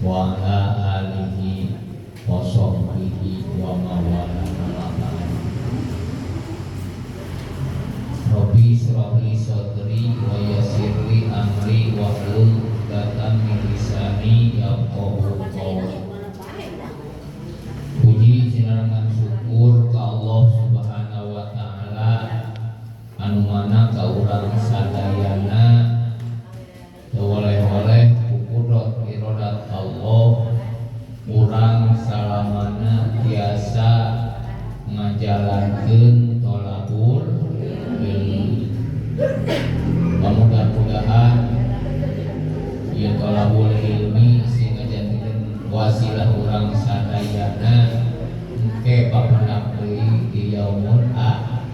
wa ala alihi wa sahbihi wa mawala. Rabbi shrah li sadri wa yassir li amri wahlul 'uqdatam min lisani yafqahu qawli. Puji sinarengan syukur ka Allah Subhanahu wa taala anu mana ka urang sadayana oleh-oleh kudrat iradat Allah urang salamana tiasa ngajalankeun tholabul ilmi. Mudah-mudahan ieu tholabul ilmi sing ngajadikeun wasilah urang sadayana engke papendak deui di yaumul akhir.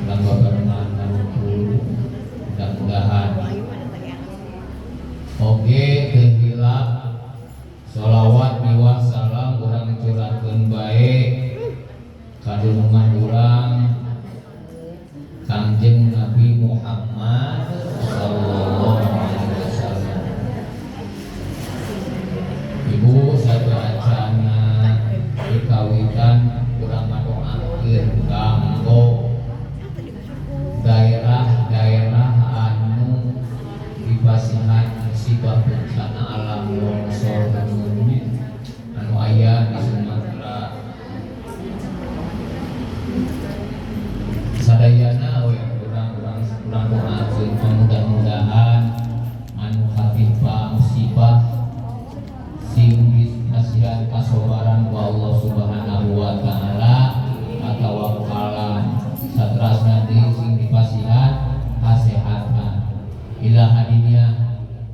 Mudah-mudahan oge teu sholawat miwah salam urang curahkeun bae ka junjungan urang Kangjeng Nabi Muhammad sallallahu alaihi wasallam. Ibu sajaajana dikawitan urang ngadoakeun kanggo daerah-daerah anu dibasihan musibah bencana alam longsor anu aya di Sumatera. Sadayana we urang doakeun mudah-mudahan anu katimpa musibah sing dikasihan kasobaran ku Allah Subhanahu wa taala atawakkalan satrasna deui sing dipasihan kasehatan ila hadinya.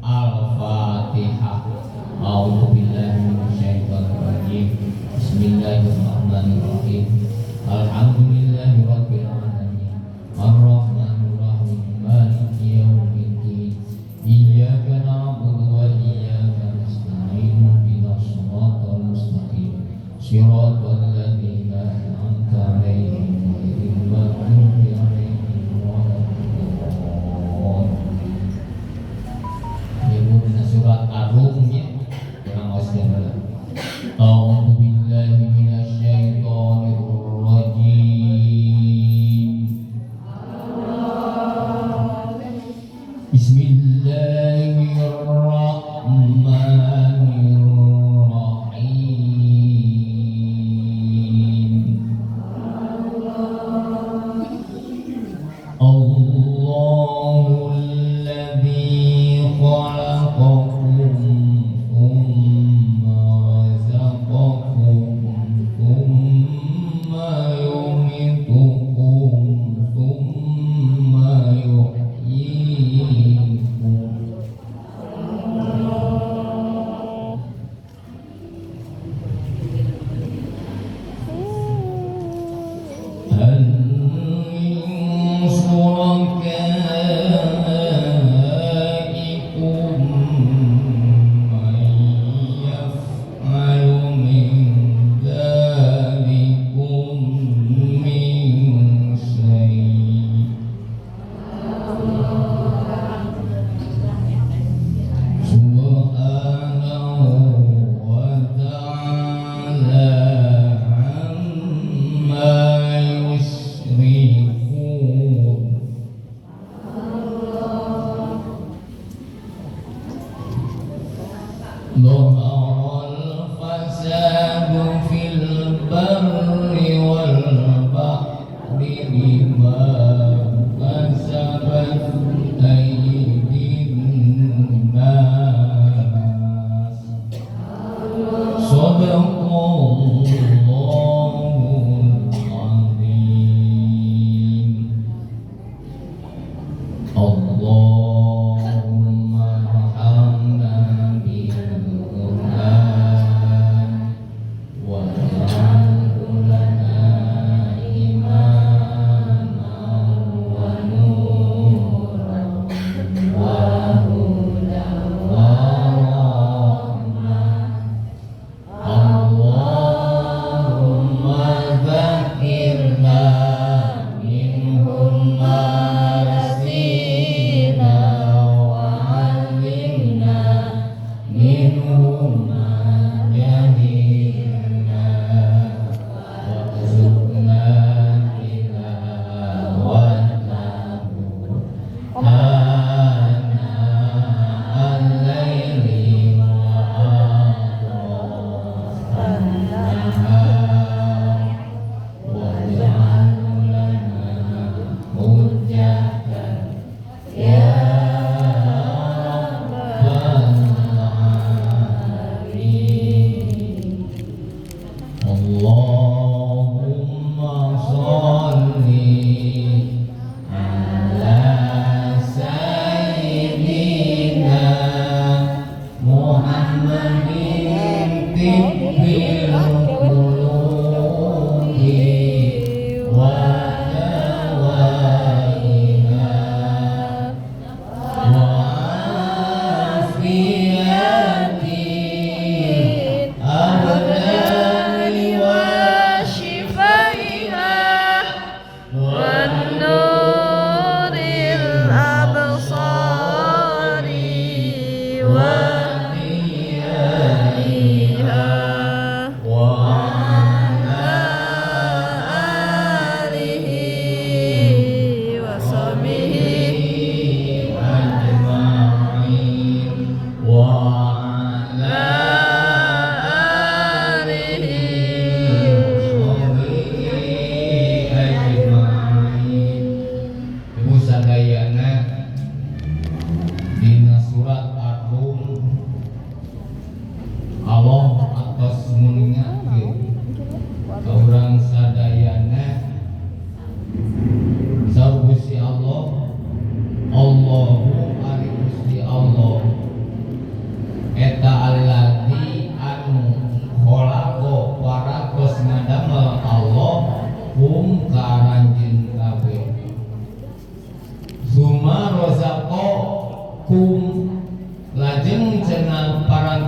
Al-Fatihah. A'udzu billahi minasyaitonir rajim. Bismillahirrahmanirrahim. Alhamdulillahirabbil alamin. Arrahmanir rahim. Maliki yaumiddin. Iyyaka na'budu wa iyyaka nasta'in. Ihdinas shiratal mustaqim. Shiratal ladzina an'amta 'alaihim ghairil maghdubi 'alaihim waladdallin. Surat Ar-Rumnya kurang osden. A'udzu billahi minasyaitonir rajim. Bismillahirrahmanirrahim. Allahul ladzi khalaqakum thumma razaqakum thumma yumitukum thumma yuhyikum. هل من شركائكم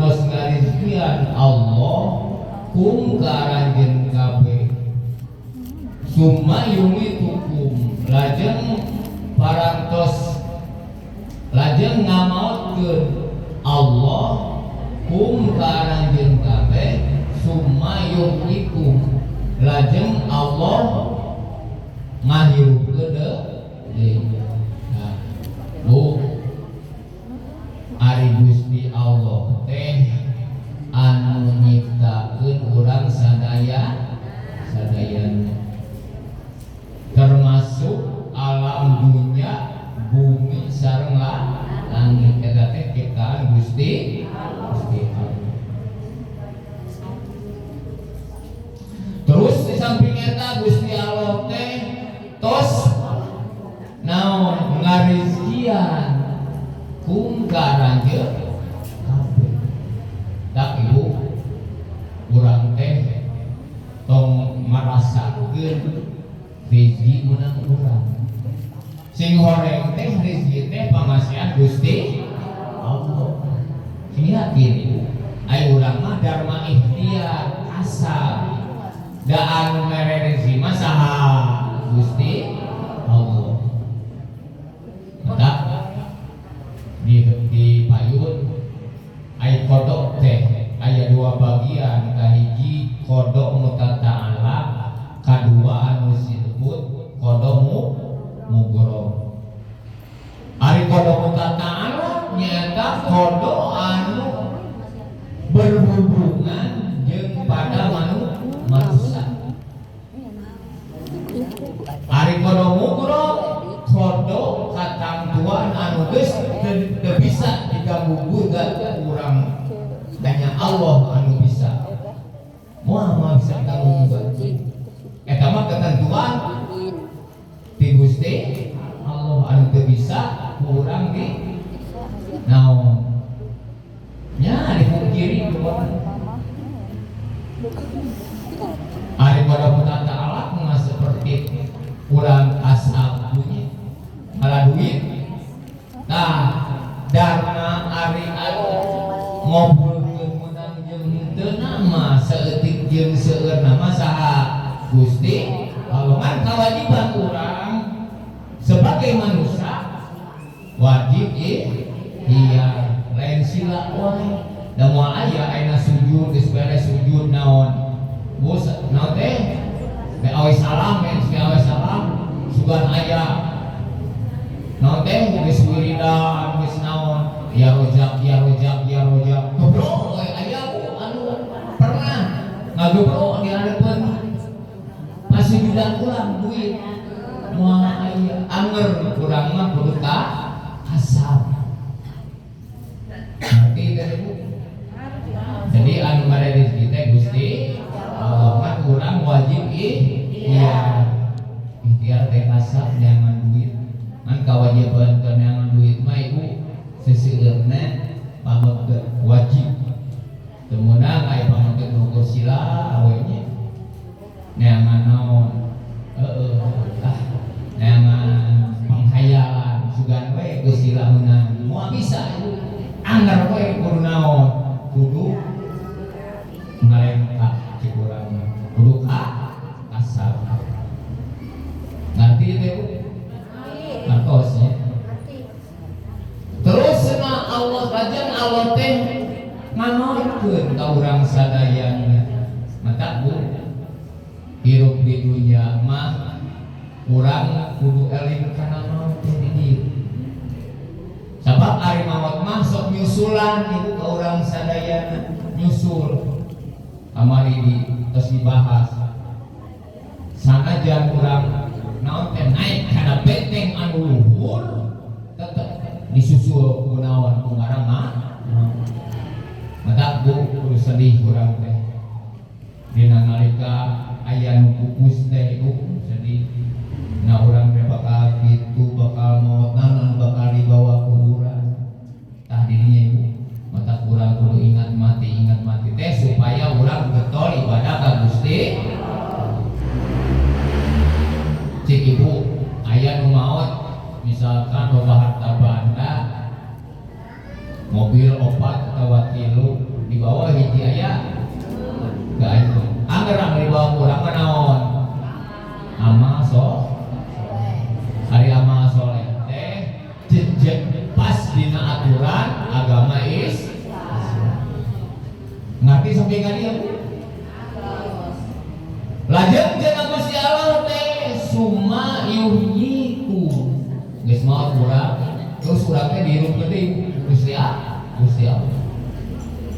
parantos ngarizkian Allah kum karanjeun kabeh summa yumitukum lajeng parantos lajeng ngamaotkeun Allah kum karanjeun kabeh summa yumitukum lajeng Allah ngahirupkeun deui. Nah, ari Gusti Allah teh anu nyiptakeun urang sadayana termasuk alam dunia bumi sareng langit eta teh ciptaan Gusti Allah. Terus di samping eta Gusti Allah teh tos naon ngarizkian kum karanjeun kabeh. Dak ibu urang teh tong marasakeun rezeki meunang urang. Sing horeng teh rezeki teh pangasihan Gusti Allah. Sing yakin ibu ai urang mah dharma ikhtiar asal da anu mere rezeki mah saha Gusti Allah. Maka di payun ai kodok teh aya dua bagian, kahiji kodok mutata'ala, kadua anu disebut kodok mugoro. Ari kodok mutata'ala nyaeta kodok anu berhubungan jeung pada manusia. Ari kodok mugoro kodok katamtuan anu geus teu bisa diganggu gugat urang hanya Allah anu bisa. Moal bisa diganggu gugat. Eta mah ketentuan ti Gusti Allah anu teu bisa urang di naon nya dipungkiri ari pada putra ta'ala mah seperti urang asal bunyi ala duit. Nah, dharma ari ngobrolkeun menang jeung teu nama saeutik jeung seueurna mah saha Gusti Allah. Kan kewajiban urang sebagai manusia wajib iya lain sila wae. Da moal aya ayeuna sujud geus beres sujud naon bos naon teh awe salam awe salam sugan aya naon teh geus wiridan geus naon ya rojak goblok aya anu pernah ngagoblok di hadapan pasujudan ulang duit moal aya anger urang mah kudu kasar. Ngerti teh Bu? Jadi anu mere rezeki teh Gusti Allah mah urang wajib ikhtiar teh kasar jangan duit. Man kawajiban neangan duit mah ibu seseueurna pamegkeun wajib. Teu meunang aya pamegkeun nukur sila awe nya. Neangan naon? Neangan panghayalan sugan we geus sila meunang. Moal bisa ibu. Anggar we kudu naon? Kudu ngarengka cik urang kudu kasar. Ngerti teh Bu? Ngertos ya. Terus cenah Allah lajeng Allah teh nganoikeun ka urang sadayana. Mata Bu, hirup di dunia mah urang kudu eling kana maot teh di dieu. Sabab ari maot mah sok nyusulan ibu ka urang sadayana, nyusul. Amari terus dibahas. Sanajan urang naon teh naik kana benteng anu luhur tetep disusul kunaon ku ngarang mata Bu kudu sedih urang teh dina nalika aya nu pupus teh ibu sedih. Nah urang teh bakal kitu bakal maotna bakal dibawa kuburan tah dirinya ibu. Mata urang kudu ingat mati teh supaya urang getol ibadah ka Gusti. Cik ibu aya nu maot misalkan loba harta banda mobil 4 atawa 3 di bawah hiji aya keayun anggerang di bawah kurang naon amal hari amal soleh teh jejak pas dina aturan agama ngerti sampai kali ya lajeng jeung Gusti Allah teh summa yuhyiku geus mau kurang terus urang teh dihirup gede Gusti Allah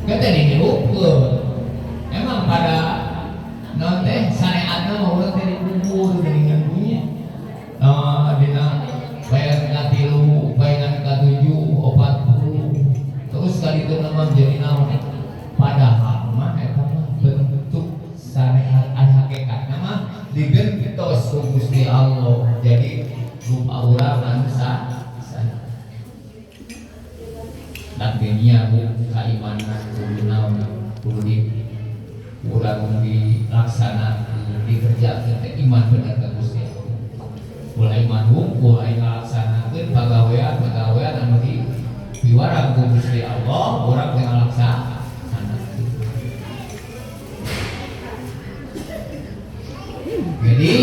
kita dihirupkeun emang pada non teh syariatna mah urang teh dikubur dengan bunyi dina bayangan katilu bayangan katujuh 40 terus kali itu nama jadi naon padahal mah eta mah bentuk syariat hakikat nama digentos ku Gusti Allah jadi rupa urang anu takdirnya keimanan kudu naon kudu urang dilaksanakeun dikerjakeun teh iman bener ka Gusti Allah mulai iman mulai ngalaksanakeun pagawean anu diwarang ku Gusti Allah urang teh ngalaksanakeun jadi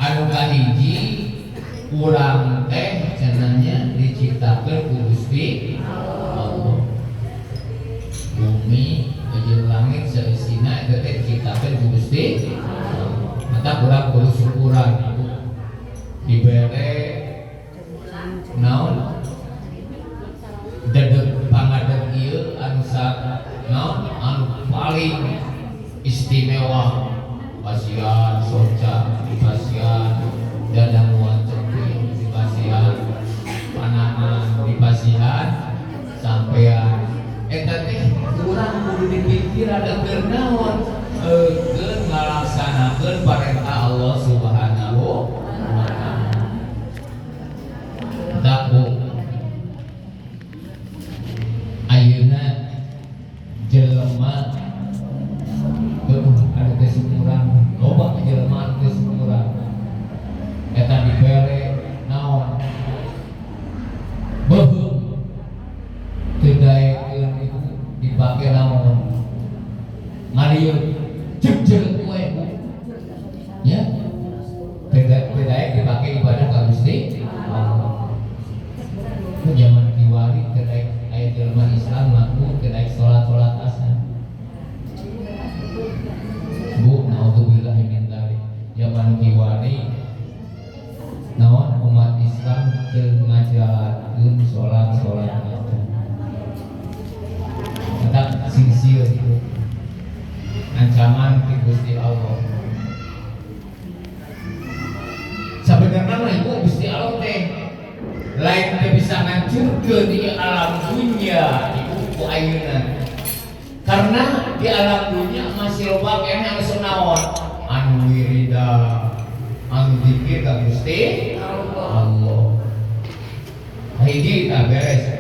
anu kahiji urang teh cenanya diciptakeun ku Gusti Allah bumi jeung langit saisina eta teh diciptakeun ku Gusti mata urang kudu syukuran dibere naon dedeg pangadeg ieu anu naon anu paling istimewa pasian soca pasian dadang wanceng dipasihan panahan dipasihan sampean eta teh urang kudu dipikir ada keur naon keur ngalaksanakeun parentah Allah Subhanahu wa taala taku ayeuna jelema ada kesyukuran loba jelema kesyukuran eta dibere naon beuh teu daekeun itu dipake naon ngalieur jeug we ya teu daek dipake ibadah ka Gusti Allah ku zaman kiwari teu daek aya jelema Islam ngaku teu daek salat asar bu naudzubillah min dzalik zaman kiwari naon umat Islam teu ngajalankeun salat tetap sing-sieun itu ancaman ti Gusti Allah sabenerna mah ibu Gusti Allah teh lain teh bisa ngancurkeun di alam dunia ibu ku ayeuna karena di alam dunia masih loba keneh anu naon anu wirida anu zikir ka Gusti Allah hiji tak beres